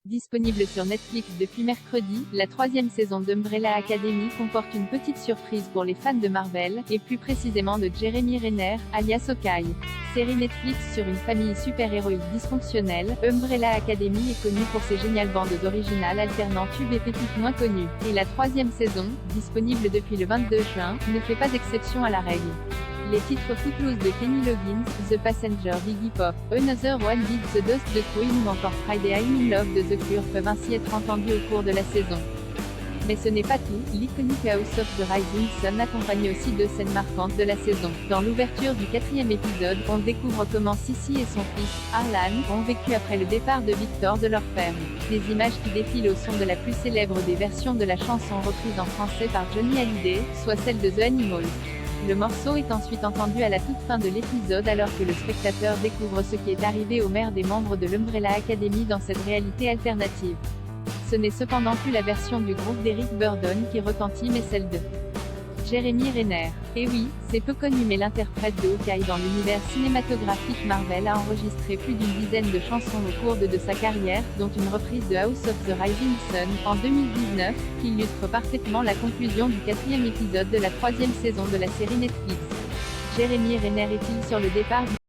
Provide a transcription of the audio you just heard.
Disponible sur Netflix depuis mercredi, la troisième saison d'Umbrella Academy comporte une petite surprise pour les fans de Marvel, et plus précisément de Jeremy Renner, alias Hawkeye. Série Netflix sur une famille super-héroïque dysfonctionnelle, Umbrella Academy est connue pour ses géniales bandes originales alternant tubes et pépites moins connues. Et la troisième saison, disponible depuis le 22 juin, ne fait pas exception à la règle. Les titres Footloose de Kenny Loggins, The Passenger d'Iggy Pop, Another One Bite the Dust de Queen ou encore Friday I'm in Love de The Cure peuvent ainsi être entendus au cours de la saison. Mais ce n'est pas tout, l'iconique House of the Rising Sun accompagne aussi deux scènes marquantes de la saison. Dans l'ouverture du quatrième épisode, on découvre comment Sissy et son fils, Harlan, ont vécu après le départ de Victor de leur ferme. Des images qui défilent au son de la plus célèbre des versions de la chanson reprise en français par Johnny Hallyday, soit celle de The Animals. Le morceau est ensuite entendu à la toute fin de l'épisode alors que le spectateur découvre ce qui est arrivé aux mères des membres de l'Umbrella Academy dans cette réalité alternative. Ce n'est cependant plus la version du groupe d'Eric Burdon qui retentit mais celle de Jeremy Renner. Et oui, c'est peu connu mais l'interprète de Hawkeye dans l'univers cinématographique Marvel a enregistré plus d'une dizaine de chansons au cours de sa carrière, dont une reprise de House of the Rising Sun, en 2019, qui illustre parfaitement la conclusion du quatrième épisode de la troisième saison de la série Netflix. Jeremy Renner est-il sur le départ du